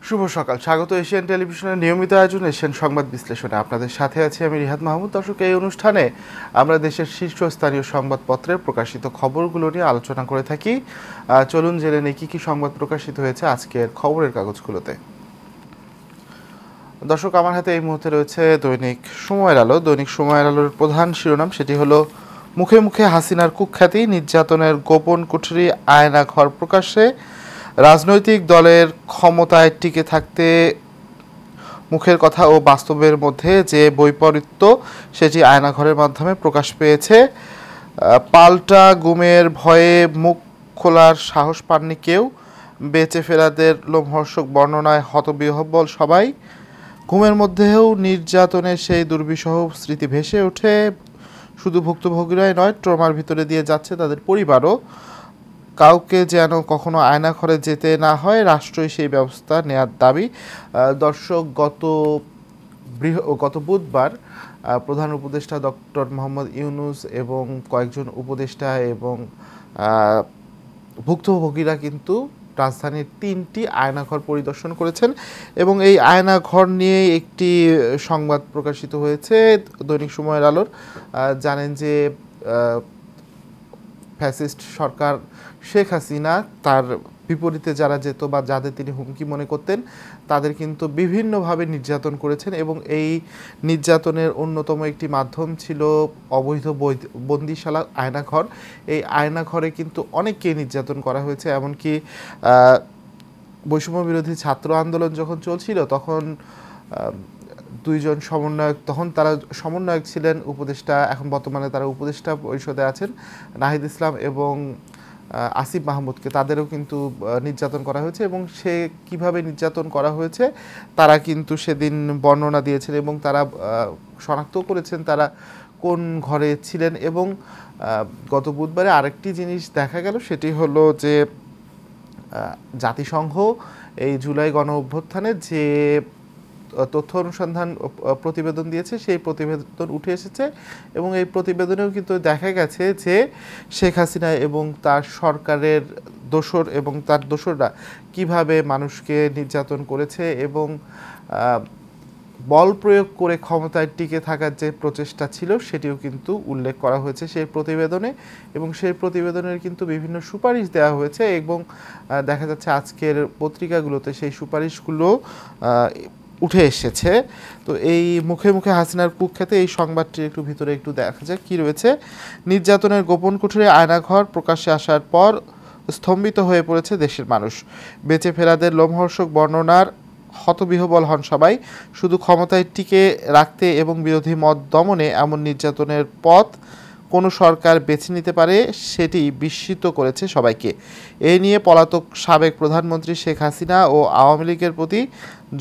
শুভ সকাল, স্বাগত এশিয়ান টেলিভিশনের নিয়মিত আয়োজন এশিয়ান সংবাদ বিশ্লেষণে। আপনাদের সাথে আছি আমি রিহাদ মাহমুদ। দর্শক, এই অনুষ্ঠানে আমরা দেশের শীর্ষস্থানীয় সংবাদপত্রের প্রকাশিত খবরগুলো নিয়ে আলোচনা করে থাকি। চলুন জেনে নেই কী কী সংবাদ প্রকাশিত হয়েছে আজকের খবরের কাগজগুলোতে। দর্শক, আমার হাতে এই মুহূর্তে রয়েছে দৈনিক সময়ের আলো। দৈনিক সময়ের আলোর প্রধান শিরোনাম সেটি হলো মুখে মুখে হাসিনার কুখ্যাতি, নির্যাতনের গোপন কুঠরি, আয়না ঘর প্রকাশ্যে। রাজনৈতিক দলের ক্ষমতায় টিকে থাকতে মুখের কথা ও বাস্তবের মধ্যে যে বৈপরীত্য, সেটি আয়নাঘরের মাধ্যমে প্রকাশ পেয়েছে। পাল্টা গুমের ভয়ে মুখ খোলার সাহস পাননি কেউ, বেঁচে ফেরাদের লোমহর্ষক বর্ণনায় হতবিহ্বল সবাই। ঘুমের মধ্যেও নির্যাতনের সেই দুর্বিষহ স্মৃতি ভেসে ওঠে। শুধু ভুক্তভোগীরাই নয়, ট্রমার ভিতরে দিয়ে যাচ্ছে তাদের পরিবারও। কাউকে যেন কখনো আয়নাঘরে যেতে না হয়, রাষ্ট্রই সেই ব্যবস্থা নেয়ার দাবি। দর্শক, গত বুধবার প্রধান উপদেষ্টা ডক্টর মোহাম্মদ ইউনূস এবং কয়েকজন উপদেষ্টা এবং ভুক্তভোগীরা কিন্তু রাজধানীর 3টি আয়নাঘর পরিদর্শন করেছেন এবং এই আয়নাঘর নিয়ে একটি সংবাদ প্রকাশিত হয়েছে দৈনিক সময়ের আলোর। জানেন যে ফ্যাসিস্ট সরকার শেখ হাসিনা তার বিপরীতে যারা যেত বা যাদের তিনি হুমকি মনে করতেন তাদের কিন্তু বিভিন্নভাবে নির্যাতন করেছেন এবং এই নির্যাতনের অন্যতম একটি মাধ্যম ছিল অবৈধ বন্দিশালা আয়নাঘর। এই আয়নাঘরে কিন্তু অনেককেই নির্যাতন করা হয়েছে, এমনকি বৈষম্য বিরোধী ছাত্র আন্দোলন যখন চলছিল তখন দুইজন সমন্বয়ক, তখন তারা সমন্বয়ক ছিলেন উপদেষ্টা, এখন বর্তমানে তারা উপদেষ্টা পরিষদে আছেন, নাহিদ ইসলাম এবং আসিফ মাহমুদকে, তাদেরও কিন্তু নির্যাতন করা হয়েছে এবং সে কিভাবে নির্যাতন করা হয়েছে তারা কিন্তু সেদিন বর্ণনা দিয়েছেন এবং তারা শনাক্ত করেছেন তারা কোন ঘরে ছিলেন। এবং গত বুধবারে আরেকটি জিনিস দেখা গেল, সেটি হলো যে জাতিসংঘ এই জুলাই গণ অভ্যুত্থানে যে তথ্য অনুসন্ধান প্রতিবেদন দিয়েছে সেই প্রতিবেদন উঠে এসেছে এবং এই প্রতিবেদনেও কিন্তু দেখা গেছে যে শেখ হাসিনা এবং তার সরকারের দোসর এবং তার দোসররা কিভাবে মানুষকে নির্যাতন করেছে এবং বল প্রয়োগ করে ক্ষমতায় টিকে থাকার যে প্রচেষ্টা ছিল সেটিও কিন্তু উল্লেখ করা হয়েছে সেই প্রতিবেদনে এবং সেই প্রতিবেদনের কিন্তু বিভিন্ন সুপারিশ দেওয়া হয়েছে এবং দেখা যাচ্ছে আজকের পত্রিকাগুলোতে সেই সুপারিশগুলো উঠে এসেছে। তো এই মুখে মুখে হাসিনার কুখ্যাতি, এই সংবাদটি একটু ভিতরে একটু দেখা যায় কী রয়েছে। নির্যাতনের গোপন কুঠুরে আয়নাঘর প্রকাশ্যে আসার পর স্তম্ভিত হয়ে পড়েছে দেশের মানুষ। বেঁচে ফেরাদের লোমহর্ষক বর্ণনার হতবিহ্বল হন সবাই। শুধু ক্ষমতায় টিকে রাখতে এবং বিরোধী মত দমনে এমন নির্যাতনের পথ কোনো সরকার বেছে নিতে পারে, সেটি বিস্মিত করেছে সবাইকে। এ নিয়ে পলাতক সাবেক প্রধানমন্ত্রী শেখ হাসিনা ও আওয়ামী লীগের প্রতি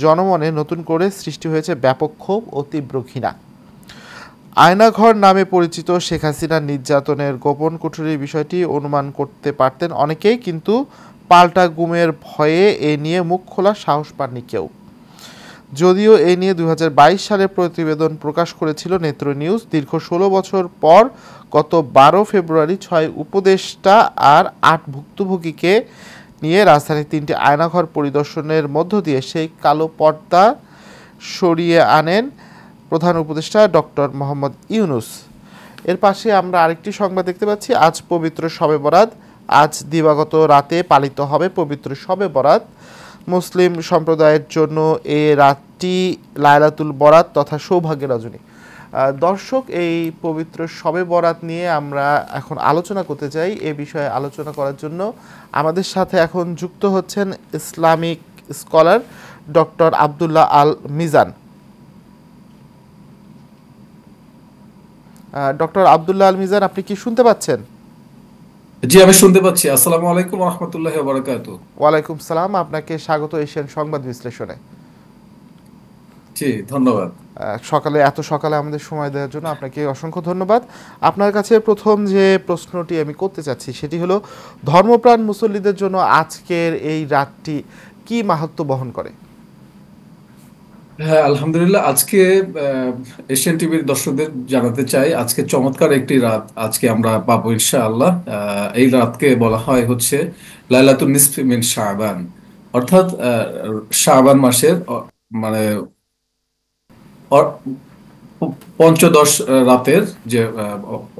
জনমনে নতুন করে সৃষ্টি হয়েছে ব্যাপক ক্ষোভ ও তীব্র ঘৃণা। আয়নাঘর নামে পরিচিত শেখ হাসিনার নির্যাতনের গোপন কুঠুরির বিষয়টি অনুমান করতে পারতেন অনেকেই, কিন্তু পাল্টা গুমের ভয়ে এ নিয়ে মুখ খোলার সাহস পাননি কেউ। যদিও এ নিয়ে 2022 সালে প্রতিবেদন প্রকাশ করেছিল নেত্র নিউজ, দীর্ঘ 16 বছর পর গত 12 ফেব্রুয়ারি 6 উপদেষ্টা আর 8 ভুক্তভোগীকে নিয়ে রাজধানীর 3টি আয়নাঘর পরিদর্শনের মধ্য দিয়ে সেই কালো পর্দা সরিয়ে আনেন প্রধান উপদেষ্টা ডক্টর মোহাম্মদ ইউনূস। এর পাশে আমরা আরেকটি সংবাদ দেখতে পাচ্ছি, আজ পবিত্র শবে বরাত। আজ দিবাগত রাতে পালিত হবে পবিত্র শবে বরাত। মুসলিম সম্প্রদায়ের জন্য এ রাতটি লায়লাতুল বরাত তথা সৌভাগ্যের রজনী। দর্শক, এই পবিত্র শবে বরাত নিয়ে আমরা এখন আলোচনা করতে চাই। এ বিষয়ে আলোচনা করার জন্য আমাদের সাথে এখন যুক্ত হচ্ছেন Islamic scholar doctor Abdullah Al Mizan. Doctor Abdullah Al Mizan, আপনি কি শুনতে পাচ্ছেন? জি, আমি শুনতে পাচ্ছি। আসসালামু আলাইকুম ওয়া রাহমাতুল্লাহি ওয়া বারাকাতুহু। ওয়ালাইকুম সালাম, আপনাকে স্বাগত এশিয়ান সংবাদ বিশ্লেষণে। জি, ধন্যবাদ। এত সকালে আমাদের সময় দেওয়ার জন্য আপনাকে অসংখ্য ধন্যবাদ। আপনার কাছে প্রথম যে প্রশ্নটি আমি করতে চাচ্ছি সেটি হলো, ধর্মপ্রাণ মুসল্লিদের জন্য আজকের এই রাতটি কি মাহাত্ম্য বহন করে? হ্যাঁ, আলহামদুলিল্লাহ। আজকে এশিয়ান টিভির দর্শকদের জানাতে চাই, আজকে চমৎকার একটি রাত আজকে আমরা পাবো ইনশাআল্লাহ। এই রাতকে বলা হয় হচ্ছে লাইলাতুন নিসফি মিন শাবান, অর্থাৎ শাবান মাসের মানে অ- পঞ্চদশ রাতের যে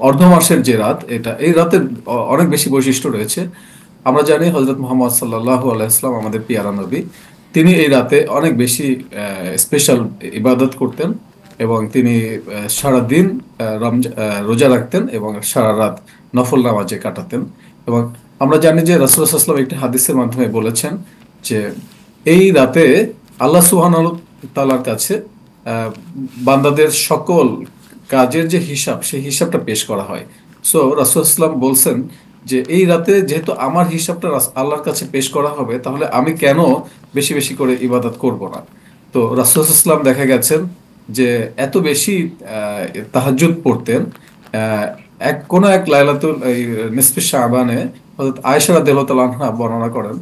অর্ধ মাসের যে রাত, এই রাতের অনেক বেশি বৈশিষ্ট্য রয়েছে। আমরা জানি হযরত মুহাম্মদ সাল্লাল্লাহু আলাইহি ওয়াসাল্লাম আমাদের পিয়ারা নবী। তিনি এই রাতে অনেক বেশি স্পেশাল ইবাদত করতেন, এবং তিনি সারা দিন রোজা রাখতেন এবং সারা রাত নফল নামাজে কাটাতেন। এবং আমরা জানি যে রাসূলুল্লাহ সাল্লাল্লাহু আলাইহি ওয়াসাল্লাম একটি হাদিসের মাধ্যমে বলেছেন যে এই রাতে আল্লাহ সুবহানাহু ওয়া তাআলার কাছে আহ, বান্দাদের সকল কাজের যে হিসাব, সেই হিসাবটা পেশ করা হয়। সো রাসূলুল্লাহ সাল্লাল্লাহু আলাইহি ওয়াসাল্লাম বলছেন যে এই রাতে যেহেতু আমার হিসাবটা আল্লাহর কাছে পেশ করা হবে, তাহলে আমি কেন বেশি বেশি করে ইবাদত করব না। তো রাসূলুল্লাহ সাল্লাল্লাহু আলাইহি ওয়াসাল্লাম দেখা গেছেন যে এত বেশি তাহাজ্জুদ পড়তেন। আহ, এক লাইলাতুল এই নিসফে শাবানে হযরত আয়েশা রাদিয়াল্লাহু তাআলা আনহা বর্ণনা করেন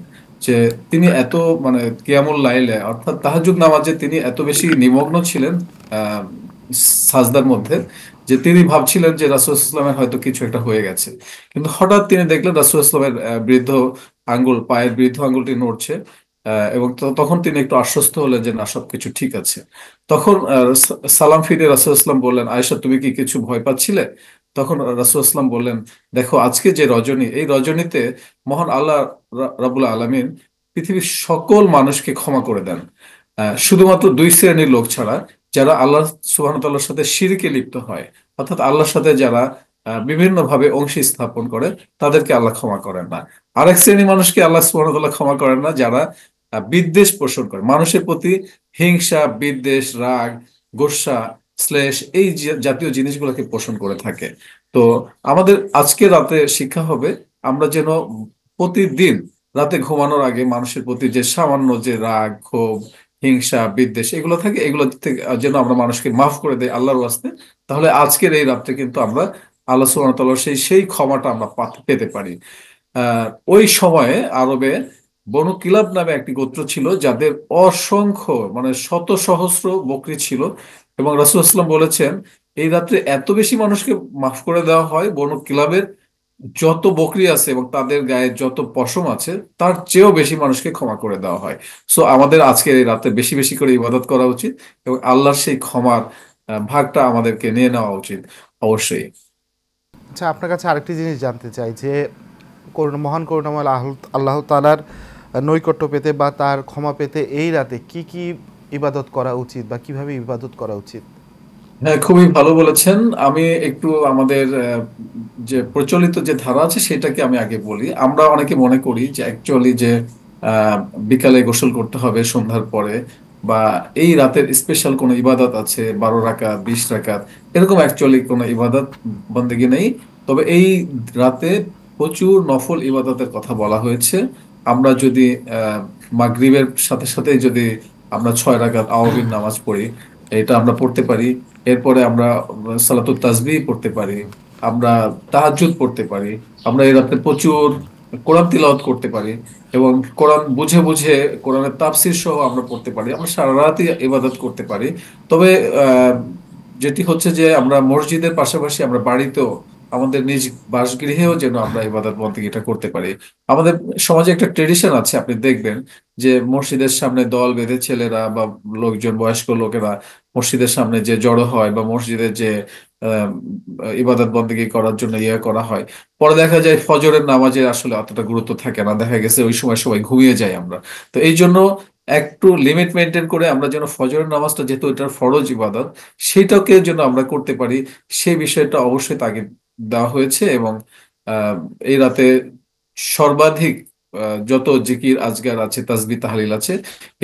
যে তিনি এত মানে কিয়ামুল লাইলে অর্থাৎ তাহাজ্জুদ নামাজে তিনি এত বেশি নিমগ্ন ছিলেন আহ সাজদার মধ্যে, যে তিনি ভাবছিলেন যে রাসূলুল্লাহ সাল্লাল্লাহু আলাইহি ওয়াসাল্লামের হয়তো কিছু একটা হয়ে গেছে। কিন্তু হঠাৎ তিনি দেখলেন রাসূলুল্লাহ সাল্লাল্লাহু আলাইহি ওয়াসাল্লামের বৃদ্ধ আঙ্গুল, পায়ের বৃদ্ধ আঙ্গুলটি নড়ছে। এবং তখন তিনি একটু আশ্বস্ত হলেন যে না, সবকিছু ঠিক আছে। তখন সালাম ফিরে রাসূলুল্লাহ সাল্লাল্লাহু আলাইহি ওয়াসাল্লাম বললেন, আয়েশা তুমি কি কিছু ভয় পাচ্ছিলে? তখন রাসূলুল্লাহ সাল্লাল্লাহু আলাইহি ওয়াসাল্লাম বললেন, দেখো আজকে যে রজনী, এই রজনীতে মহান আল্লাহ রাব্বুল আলামিন পৃথিবীর সকল মানুষকে ক্ষমা করে দেন, শুধুমাত্র দুই শ্রেণীর লোক ছাড়া, যারা আল্লাহ সুবহানাহু ওয়া তাআলার সাথে শিরকে লিপ্ত হয়, অর্থাৎ আল্লাহর সাথে যারা বিভিন্ন ভাবে অংশী স্থাপন করে, তাদেরকে আল্লাহ ক্ষমা করেন না। আরেক শ্রেণী মানুষকে আল্লাহ সুবহানাহু ওয়া তাআলা ক্ষমা করেন না, যারা বিদ্বেষ পোষণ করে, মানুষের প্রতি হিংসা, বিদ্বেষ, রাগ, গোস্বা, শ্লেষ, এই জাতীয় জিনিসগুলোকে পোষণ করে থাকে। তো আমাদের আজকে রাতে শিক্ষা হবে আমরা যেন প্রতিদিন রাতে ঘুমানোর আগে মানুষের প্রতি যে সামান্য যে রাগ, ক্ষোভ, হিংসা, বিদ্বেষ এগুলো থাকে, এগুলো থেকে যেন আমরা মানুষকে মাফ করে দেই আল্লাহর ওয়াস্তে। তাহলে আজকের এই রাত্রে কিন্তু আমরা আল্লাহ সুবহানাহু ওয়া তাআলার সেই সেই ক্ষমাটা আমরা পেতে পারি। আহ ওই সময়ে আরবে বনু কিলাব নামে একটি গোত্র ছিল, যাদের অসংখ্য মানে শত সহস্র বকরি ছিল। এবং রাসূলুল্লাহ সাল্লাল্লাহু আলাইহি ওয়াসাল্লাম বলেছেন এই রাত্রে এত বেশি মানুষকে মাফ করে দেওয়া হয়, বনু কিলাবের যত বকরি আছে এবং তাদের গায়ে যত পশম আছে তার চেয়েও বেশি মানুষকে ক্ষমা করে দেওয়া হয়। সো আমাদের আজকের এই রাতে বেশি বেশি করে ইবাদত করা উচিত, এবং আল্লাহর সেই ক্ষমার ভাগটা আমাদেরকে নিয়ে নেওয়া উচিত অবশ্যই। আচ্ছা, আপনার কাছে আরেকটি জিনিস জানতে চাই যে মহান করুণাময় আল্লাহ তাআলার নৈকট্য পেতে বা তার ক্ষমা পেতে এই রাতে কি কি ইবাদত করা উচিত বা কিভাবে ইবাদত করা উচিত? হ্যাঁ, খুবই ভালো বলেছেন। আমি একটু আমাদের যে প্রচলিত যে ধারা আছে সেটাকে আমি আগে বলি। আমরা অনেকে মনে করি যে অ্যাকচুয়ালি যে আহ, বিকালে গোসল করতে হবে সন্ধ্যার পরে, বা এই রাতের স্পেশাল কোনো ইবাদত আছে 12 রাকাত, 20 রাকাত, এরকম অ্যাকচুয়ালি কোনো ইবাদত বন্দেগী নেই। তবে এই রাতে প্রচুর নফল ইবাদতের কথা বলা হয়েছে। আমরা যদি আহ মাগরিবের সাথে সাথে যদি আমরা 6 রাকাত আওয়াবিন নামাজ পড়ি, এটা আমরা পড়তে পারি। এরপরে আমরা সালাতুত তাসবিহ পড়তে পারি, আমরা তাহাজ্জুদ পড়তে পারি, আমরা এই রাতে প্রচুর কোরআন তিলাওয়াত করতে পারি, এবং কোরআন বুঝে বুঝে কোরআনের তাফসীর সহ আমরা পড়তে পারি, আমরা সারা রাতই ইবাদত করতে পারি। তবে আহ, যেটি হচ্ছে যে আমরা মসজিদের পাশাপাশি আমরা বাড়িতেও, আমাদের নিজ বাসগৃহেও যেন আমরা ইবাদত বন্দেগীটা করতে পারি। আমাদের সমাজে একটা ট্রেডিশন আছে, আপনি দেখবেন যে মসজিদের সামনে দল বেঁধে ছেলেরা বা লোকজন, বয়স্ক লোকেরা মসজিদের সামনে যে জড়ো হয়, বা মসজিদের যে আহ, ইবাদত বন্দেগী করার জন্য ইয়ে করা হয়, পরে দেখা যায় ফজরের নামাজে আসলে অতটা গুরুত্ব থাকে না, দেখা গেছে ওই সময় সবাই ঘুমিয়ে যায় আমরা। তো এই জন্য একটু লিমিট মেনটেন করে আমরা যেন ফজরের নামাজটা, যেহেতু এটার ফরজ ইবাদত, সেটাকে যেন আমরা করতে পারি, সেই বিষয়টা অবশ্যই তাগিদ দেওয়া হয়েছে। এবং আহ এই রাতে সর্বাধিক যত জিকির আজগার আছে, তাসবিহ তাহলিল আছে,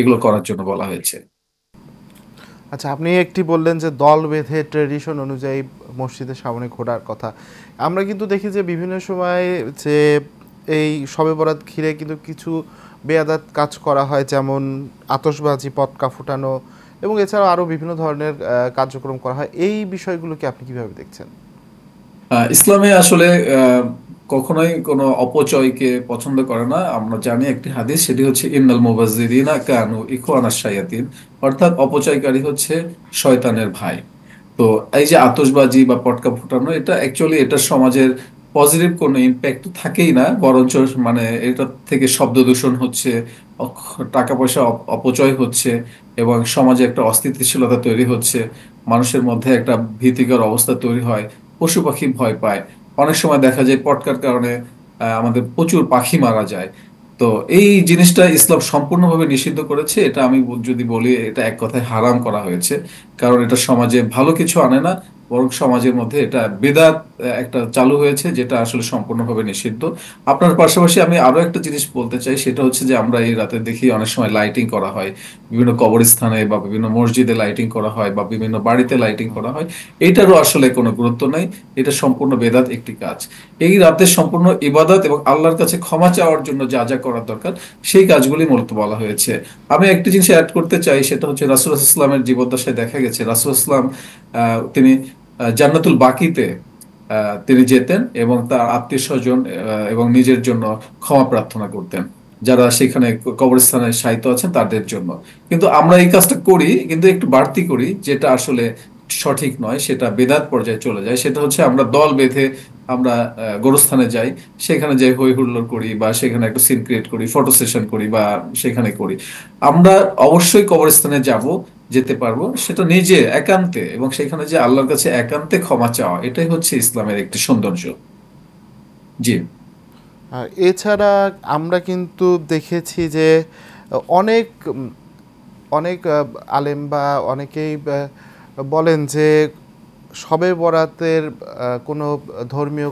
এগুলো করার জন্য বলা হয়েছে। আচ্ছা, আপনি একটি বললেন যে দল বেঁধে ট্রেডিশন অনুযায়ী মসজিদের সামনে ঘোরার কথা। আমরা কিন্তু দেখি যে বিভিন্ন সময় যে এই শবে বরাত ঘিরে কিন্তু কিছু বেয়াদাত কাজ করা হয়, যেমন আতশবাজি, পটকা ফুটানো এবং এছাড়াও আরও বিভিন্ন ধরনের কার্যক্রম করা হয়। এই বিষয়গুলোকে আপনি কিভাবে দেখছেন? ইসলামে আসলে আহ, কখনোই কোনো অপচয়কে পছন্দ করে না। আমরা জানি একটি হাদিস, সেটি হচ্ছে ইন্নাল মুবাজ্জিরিনা কানু ইখওয়ানাশ শায়াতিন, অর্থাৎ অপচয়কারী হচ্ছে শয়তানের ভাই। তো এই যে আতশবাজি বা পটকা ফুটানো, এটা অ্যাকচুয়ালি এটা সমাজের পজিটিভ কোনো ইম্প্যাক্ট থাকেই না, বরঞ্চ মানে এটা থেকে শব্দ দূষণ হচ্ছে, টাকা পয়সা অপচয় হচ্ছে, এবং সমাজে একটা অস্থিতিশীলতা তৈরি হচ্ছে, মানুষের মধ্যে একটা ভীতিকর অবস্থা তৈরি হয়, পশু পাখি ভয় পায়। অনেক সময় দেখা যায় পটকার কারণে আমাদের প্রচুর পাখি মারা যায়। তো এই জিনিসটা ইসলাম সম্পূর্ণভাবে নিষিদ্ধ করেছে। এটা আমি যদি বলি, এটা এক কথায় হারাম করা হয়েছে। কারণ এটা সমাজে ভালো কিছু আনে না, বরং সমাজের মধ্যে এটা বেদাত একটা চালু হয়েছে, যেটা আসলে সম্পূর্ণভাবে নিষিদ্ধ। আপনার পাশাপাশি আমি আরো একটা জিনিস বলতে চাই, সেটা হচ্ছে যে আমরা এই রাতে দেখি অনেক সময় লাইটিং করা হয়, বিভিন্ন কবরস্থানে বা বিভিন্ন মসজিদে লাইটিং করা হয়, বা বিভিন্ন বাড়িতে লাইটিং করা হয়। এইটারও আসলে কোনো গুরুত্ব নাই। এটা সম্পূর্ণ বেদাত একটি কাজ। এই রাতে সম্পূর্ণ ইবাদত এবং আল্লাহর কাছে ক্ষমা চাওয়ার জন্য যা যা করার দরকার, সেই কাজগুলি মূলত বলা হয়েছে। আমি একটা জিনিস অ্যাড করতে চাই, সেটা হচ্ছে রাসূল ইসলামের জীবদ্দশায় দেখা গেছে রাসূল ইসলাম তিনি জান্নাতুল বাকিতে তিনি যেতেন এবং তার আত্মীয় স্বজন এবং নিজের জন্য ক্ষমা প্রার্থনা করতেন, যারা সেখানে কবরস্থানে শায়িত আছেন তাদের জন্য। কিন্তু আমরা এই কাজটা করি, কিন্তু একটু বাড়তি করি, যেটা আসলে সঠিক নয়, সেটা বেদাত পর্যায়ে চলে যায়। সেটা হচ্ছে আমরা দল বেঁধে আমরা গোরস্থানে যাই, সেখানে যাই হই হুল্লোড় করি, বা সেখানে একটা সিন ক্রিয়েট করি, ফটো সেশন করি, বা সেখানে করি। আমরা অবশ্যই কবরস্থানে যাব, যেতে পারবো, সেটা নিজে একান্তে, এবং সেখানে যে আল্লাহর কাছে একান্তে ক্ষমা চাওয়া, এটাই হচ্ছে ইসলামের একটি সৌন্দর্য। জি। আর এছাড়া আমরা কিন্তু দেখেছি যে অনেক অনেক আলেম বা অনেকেই বলেন যে শবে বরাতের কোনো ধর্মীয়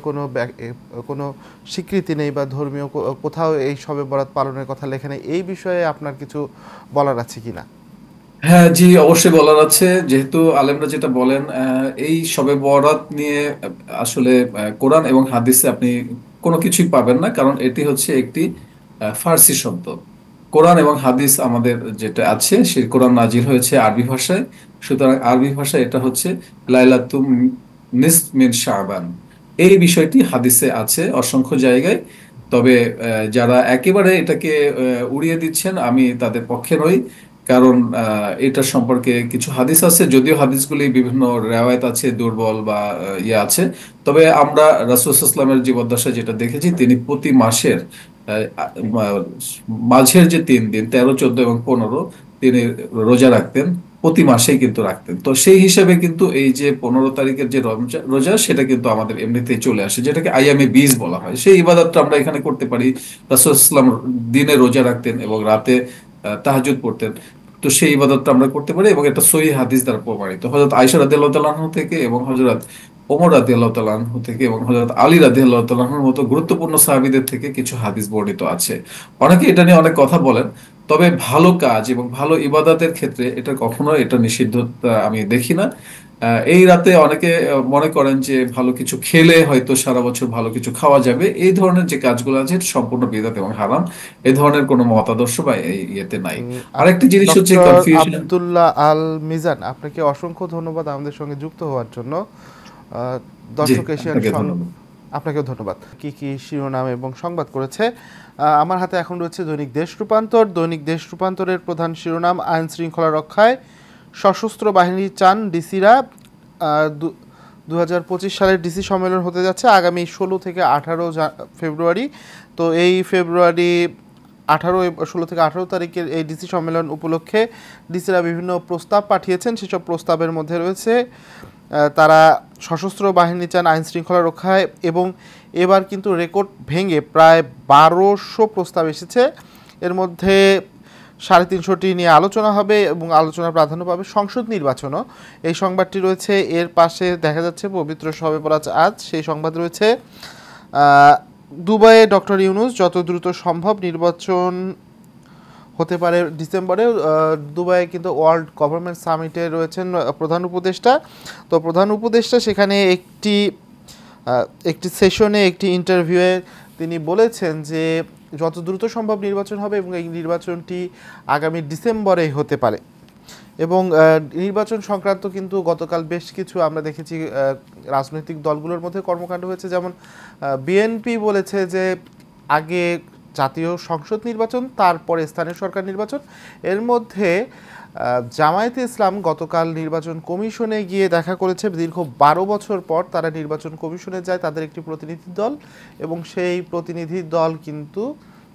কোনো স্বীকৃতি নেই, বা ধর্মীয় কোথাও এই শবে বরাত পালনের কথা লেখা নেই। এই বিষয়ে আপনার কিছু বলার আছে কিনা? হ্যাঁ, জি, অবশ্যই বলার আছে। যেহেতু আলেমরা যেটা বলেন, এই শবে বরাত নিয়ে আসলে কোরআন এবং হাদিসে আপনি কোনো কিছুই পাবেন না, কারণ এটি হচ্ছে একটি ফার্সি শব্দ। কোরআন এবং হাদিস আমাদের যেটা আছে, সেই কোরআন নাজিল হয়েছে আরবি ভাষায়। সুতরাং আরবি ভাষায় এটা হচ্ছে লাইলাতুম নিসফ মিন শাবান। এই বিষয়টি হাদিসে আছে অসংখ্য জায়গায়। তবে যারা একেবারে এটাকে উড়িয়ে দিচ্ছেন, আমি তাদের পক্ষে নই। কারণ এটা সম্পর্কে কিছু হাদিস আছে, যদিও হাদিসগুলি বিভিন্ন রেওয়ায়েত আছে, দুর্বল বা ইয়ে আছে। তবে আমরা রাসূল সাল্লাল্লাহু আলাইহি ওয়াসাল্লামের জীবদ্দশায় যেটা দেখেছি, তিনি প্রতি মাসের মাঝের যে 3 দিন, 13, 14 এবং 15, তিনি রোজা রাখতেন। প্রতি মাসেই কিন্তু রাখতেন। তো সেই হিসাবে কিন্তু এই যে 15 তারিখের যে রোজা, সেটা কিন্তু আমাদের এমনিতেই চলে আসে, যেটাকে আইয়ামে বীজ বলা হয়। সেই ইবাদতটা আমরা এখানে করতে পারি। রাসূল সাল্লাল্লাহু আলাইহি ওয়াসাল্লাম দিনে রোজা রাখতেন এবং রাতে তাহাজ্জুদ পড়তেন। তো সেই ইবাদতটা আমরা করতে পারি, এবং এটা সহিহ হাদিস দ্বারা প্রমাণিত। হযরত আয়েশা রাদিয়াল্লাহু তাআলা আনহা থেকে, এবং হযরত ওমর রাদিয়াল্লাহু তাআলা আনহু থেকে, এবং হযরত আলী রাদিয়াল্লাহু তাআলা আনহুর মতো গুরুত্বপূর্ণ সাহাবীদের থেকে কিছু হাদিস বর্ণিত আছে। অনেকে এটা নিয়ে অনেক কথা বলেন। তবে ভালো কাজ এবং ভালো ইবাদতের ক্ষেত্রে এটা কখনো এটা নিষিদ্ধতা আমি দেখি না। এই রাতে অনেকে মনে করেন যে ভালো কিছু খেলে হয়তো সারা বছর ভালো কিছু খাওয়া যাবে। এই ধরনের যে কাজগুলো আছে, এটা সম্পূর্ণ বিদআত এবং হারাম। এই ধরনের কোনো মতাদর্শ বা এই ইয়েতে নাই। আরেকটি জিনিস হচ্ছে ডক্টর কনফিউশন। আব্দুল্লাহ আল মিজান, আপনাকে অসংখ্য ধন্যবাদ আমাদের সঙ্গে যুক্ত হওয়ার জন্য। জি, দর্শক এশিয়ান আপনাকে ধন্যবাদ। আপনাকেও ধন্যবাদ। কি কি শিরোনাম এবং সংবাদ করেছে আমার হাতে এখন রয়েছে দৈনিক দেশ রূপান্তর। দৈনিক দেশ রূপান্তরের প্রধান শিরোনাম, আইন শৃঙ্খলা রক্ষায় সশস্ত্র বাহিনী চান ডিসিরা। 2025 সালের ডিসি সম্মেলন হতে যাচ্ছে আগামী 16 থেকে 18 ফেব্রুয়ারি। তো এই ফেব্রুয়ারি 16 থেকে 18 তারিখের এই ডিসি সম্মেলন উপলক্ষে ডিসিরা বিভিন্ন প্রস্তাব পাঠিয়েছেন। সেসব প্রস্তাবের মধ্যে রয়েছে তারা সশস্ত্র বাহিনী চান আইন শৃঙ্খলা রক্ষায়, এবং এবার কিন্তু রেকর্ড ভেঙে প্রায় 1200 প্রস্তাব এসেছে। এর মধ্যে 350টি নিয়ে আলোচনা হবে, এবং আলোচনার প্রাধান্য পাবে সংসদ নির্বাচনও। এই সংবাদটি রয়েছে। এর পাশে দেখা যাচ্ছে পবিত্র শবে বরাত আজ, সেই সংবাদ রয়েছে। দুবাইয়ে ডক্টর ইউনূস, যত দ্রুত সম্ভব নির্বাচন হতে পারে ডিসেম্বরে। দুবাইয়ে কিন্তু ওয়ার্ল্ড গভর্নমেন্ট সামিটে রয়েছেন প্রধান উপদেষ্টা। তো প্রধান উপদেষ্টা সেখানে একটি সেশনে, একটি ইন্টারভিউয়ে তিনি বলেছেন যে যত দ্রুত সম্ভব নির্বাচন হবে, এবং এই নির্বাচনটি আগামী ডিসেম্বরেই হতে পারে। এবং নির্বাচন সংক্রান্ত কিন্তু গতকাল বেশ কিছু আমরা দেখেছি রাজনৈতিক দলগুলোর মধ্যে কর্মকাণ্ড হয়েছে। যেমন বিএনপি বলেছে যে আগে জাতীয় সংসদ নির্বাচন, তারপরে স্থানীয় সরকার নির্বাচন। এর মধ্যে জামায়াতে ইসলাম গতকাল নির্বাচন কমিশনে গিয়ে দেখা করেছে। দীর্ঘ 12 বছর পর তারা নির্বাচন কমিশনে যায়, তাদের একটি প্রতিনিধি দল, এবং সেই প্রতিনিধি দল কিন্তু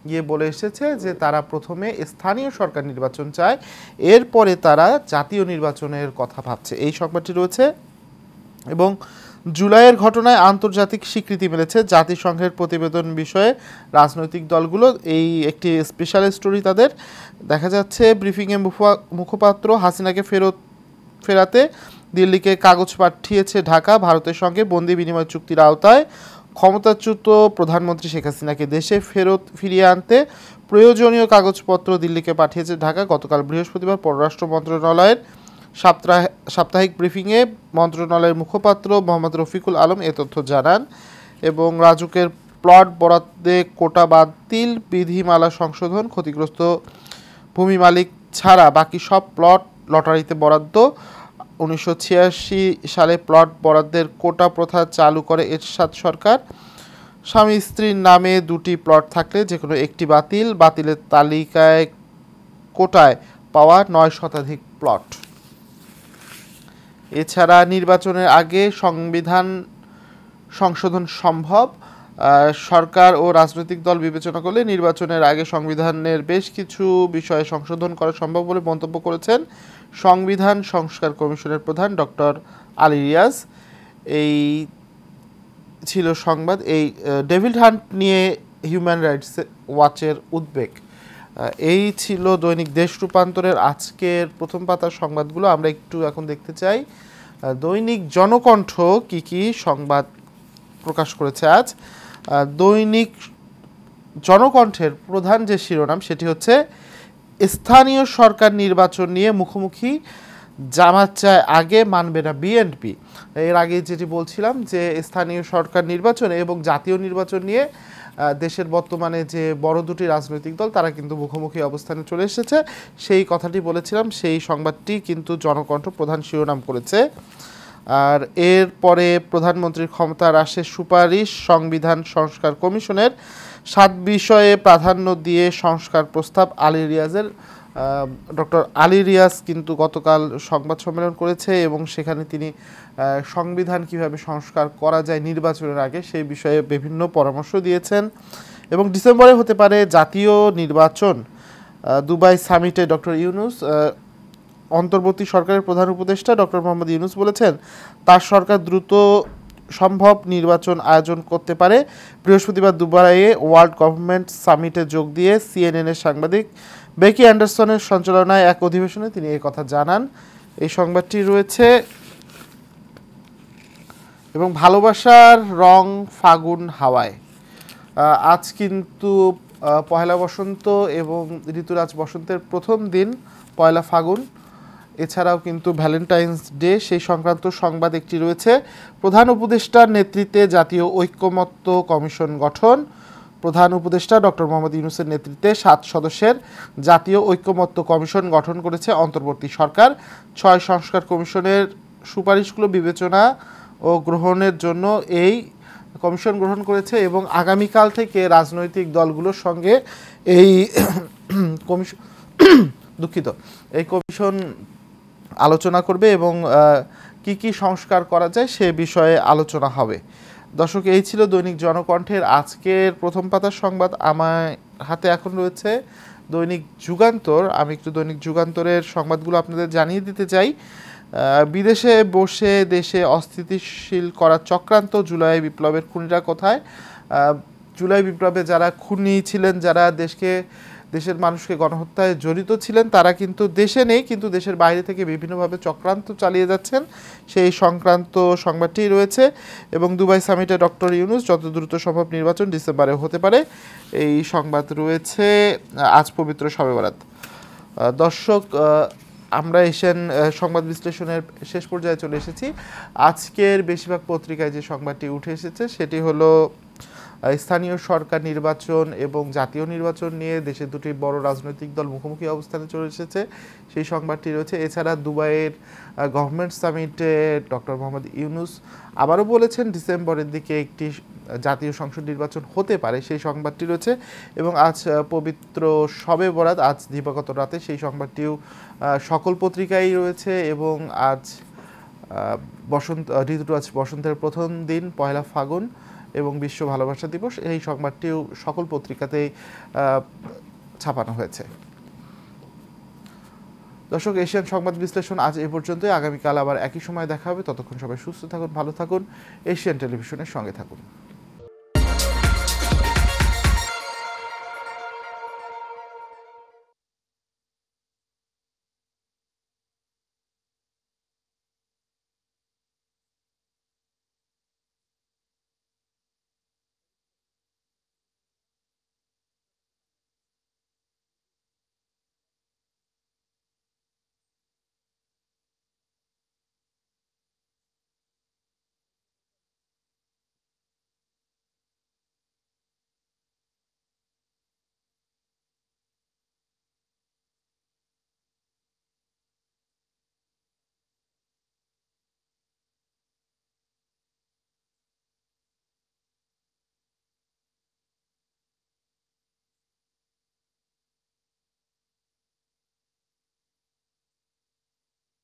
গিয়ে বলে এসেছে যে তারা প্রথমে স্থানীয় সরকার নির্বাচন চায়, এরপরে তারা জাতীয় নির্বাচনের কথা ভাবছে। এই সংবাদটি রয়েছে। এবং জুলাইয়ের ঘটনায় আন্তর্জাতিক স্বীকৃতি মিলেছে, জাতিসংঘের প্রতিবেদন বিষয়ে রাজনৈতিক দলগুলো, এই একটি স্পেশাল স্টোরি তাদের। দেখা যাচ্ছে ব্রিফিংয়ে মুখপাত্র হাসিনাকে ফেরাতে দিল্লিকে কাগজ পাঠিয়েছে ঢাকা, ভারতের সঙ্গে বন্দি বিনিময় চুক্তির আওতায় ক্ষমতাচ্যুত প্রধানমন্ত্রী শেখ হাসিনাকে দেশে ফিরিয়ে আনতে প্রয়োজনীয় কাগজপত্র দিল্লিকে পাঠিয়েছে ঢাকা। গতকাল বৃহস্পতিবার পররাষ্ট্র মন্ত্রণালয়ের সাপ্তাহিক ব্রিফিংয়ে মন্ত্রণালয়ের মুখপাত্র মোহাম্মদ রফিকুল আলম এ তথ্য জানান। এবং রাজুকের প্লট বরাদ্দে কোটা বাতিল, বিধিমালা সংশোধন, ক্ষতিগ্রস্ত ভূমি মালিক ছাড়া বাকি সব প্লট লটারিতে বরাদ্দ। 1986 সালে প্লট বরাদ্দের কোটা প্রথা চালু করে এরশাদ সরকার। স্বামী স্ত্রীর নামে 2টি প্লট থাকলে যে কোনো একটি বাতিলের তালিকায় কোটায় পাওয়া 9 শতাধিক প্লট। এছাড়া নির্বাচনের আগে সংবিধান সংশোধন সম্ভব, সরকার ও রাজনৈতিক দল বিবেচনা করলে নির্বাচনের আগে সংবিধানের বেশ কিছু বিষয়ে সংশোধন করা সম্ভব বলে মন্তব্য করেছেন সংবিধান সংস্কার কমিশনের প্রধান ডক্টর আলী রিয়াজ। এই ছিল সংবাদ। এই ডেভিড হান্ট নিয়ে হিউম্যান রাইটস ওয়াচের উদ্বেগ। এই ছিল দৈনিক দেশ রূপান্তরের আজকের প্রথম পাতার সংবাদগুলো। আমরা একটু এখন দেখতে চাই দৈনিক জনকণ্ঠ কি সংবাদ প্রকাশ করেছে আজ। দৈনিক জনকণ্ঠের প্রধান যে শিরোনাম সেটি হচ্ছে স্থানীয় সরকার নির্বাচন নিয়ে মুখোমুখি জামাত চায় আগে, মানবে না বিএনপি। এর আগে যেটি বলছিলাম যে স্থানীয় সরকার নির্বাচন এবং জাতীয় নির্বাচন নিয়ে দেশের বর্তমানে যে বড় দুটি রাজনৈতিক দল তারা কিন্তু মুখোমুখি অবস্থানে চলে এসেছে, সেই কথাটি বলেছিলাম। সেই সংবাদটি কিন্তু জনকণ্ঠ প্রধান শিরোনাম করেছে। আর এরপরে প্রধানমন্ত্রীর ক্ষমতা হ্রাসের সুপারিশ, সংবিধান সংস্কার কমিশনের 7 বিষয়ে প্রাধান্য দিয়ে সংস্কার প্রস্তাব আলী রিয়াজের। ডক্টর আলী রিয়াজ কিন্তু গতকাল সংবাদ সম্মেলন করেছে এবং সেখানে তিনি সংবিধান কিভাবে সংস্কার করা যায় নির্বাচনের আগে সেই বিষয়ে বিভিন্ন পরামর্শ দিয়েছেন। এবং ডিসেম্বরে হতে পারে জাতীয় নির্বাচন। দুবাই সামিটে ডক্টর ইউনূস, অন্তর্বর্তী সরকারের প্রধান উপদেষ্টা ডক্টর মোহাম্মদ ইউনূস বলেছেন তার সরকার দ্রুত সম্ভব নির্বাচন আয়োজন করতে পারে। বৃহস্পতিবার দুবাইয়ে ওয়ার্ল্ড গভর্নমেন্ট সামিটে যোগ দিয়ে সিএনএনের সাংবাদিক বেকি অ্যান্ডারসনের সঞ্চালনায় এক অধিবেশনে তিনি এই কথা জানান। এই সংবাদটি রয়েছে। এবং ভালোবাসার রং ফাগুন হাওয়ায়, আজ কিন্তু পয়লা বসন্ত এবং ঋতুরাজ বসন্তের প্রথম দিন পয়লা ফাগুন। এছাড়াও কিন্তু ভ্যালেন্টাইন্স ডে, সেই সংক্রান্ত সংবাদ একটি রয়েছে। প্রধান উপদেষ্টার নেতৃত্বে জাতীয় ঐকমত্য কমিশন গঠন। প্রধান উপদেষ্টা ডক্টর মোহাম্মদ ইউনূসের নেতৃত্বে 7 সদস্যের জাতীয় ঐকমত্য কমিশন গঠন করেছে অন্তর্বর্তী সরকার। 6 সংস্কার কমিশনের সুপারিশগুলো বিবেচনা ও গ্রহণের জন্য এই কমিশন গ্রহণ করেছে এবং আগামীকাল থেকে রাজনৈতিক দলগুলোর সঙ্গে এই কমিশন এই কমিশন আলোচনা করবে এবং কি সংস্কার করা যায় সে বিষয়ে আলোচনা হবে। দর্শক, এই ছিল দৈনিক জনকণ্ঠের আজকের প্রথম পাতার সংবাদ। আমার হাতে এখন রয়েছে দৈনিক যুগান্তর। আমি একটু দৈনিক যুগান্তরের সংবাদগুলো আপনাদের জানিয়ে দিতে চাই। বিদেশে বসে দেশে অস্থিতিশীল করার চক্রান্ত, জুলাই বিপ্লবের খুনিরা কোথায়? জুলাই বিপ্লবে যারা খুনি ছিলেন, যারা দেশের মানুষকে গণহত্যায় জড়িত ছিলেন, তারা কিন্তু দেশে নেই, কিন্তু দেশের বাইরে থেকে বিভিন্নভাবে চক্রান্ত চালিয়ে যাচ্ছেন, সেই সংক্রান্ত সংবাদটি রয়েছে। এবং দুবাই সামিটে ডক্টর ইউনূস, যত দ্রুত সম্ভব নির্বাচন ডিসেম্বরে হতে পারে, এই সংবাদ রয়েছে। আজ পবিত্র শবে বরাত। দর্শক, আমরা এশিয়ান সংবাদ বিশ্লেষণের শেষ পর্যায়ে চলে এসেছি। আজকের বেশিরভাগ পত্রিকায় যে সংবাদটি উঠে এসেছে সেটি হলো স্থানীয় সরকার নির্বাচন এবং জাতীয় নির্বাচন নিয়ে দেশের দুটি বড় রাজনৈতিক দল মুখোমুখি অবস্থানে চলে এসেছে, সেই সংবাদটি রয়েছে। এছাড়া দুবাইয়ের গভর্নমেন্ট সামিটে ডক্টর মোহাম্মদ ইউনূস আবারও বলেছেন ডিসেম্বরের দিকে একটি জাতীয় সংসদ নির্বাচন হতে পারে, সেই সংবাদটি রয়েছে। এবং আজ পবিত্র শবে বরাত, আজ দিবাগত রাতে, সেই সংবাদটিও সকল পত্রিকায় রয়েছে। এবং আজ বসন্ত ঋতু, আজ বসন্তের প্রথম দিন, পয়লা ফাগুন এবং বিশ্ব ভালোবাসা দিবস, এই সংবাদটিও সকল পত্রিকাতেই ছাপানো হয়েছে। দর্শক, এশিয়ান সংবাদ বিশ্লেষণ আজ এ পর্যন্তই। আগামীকাল আবার একই সময় দেখা হবে। ততক্ষণ সবাই সুস্থ থাকুন, ভালো থাকুন, এশিয়ান টেলিভিশনের সঙ্গে থাকুন।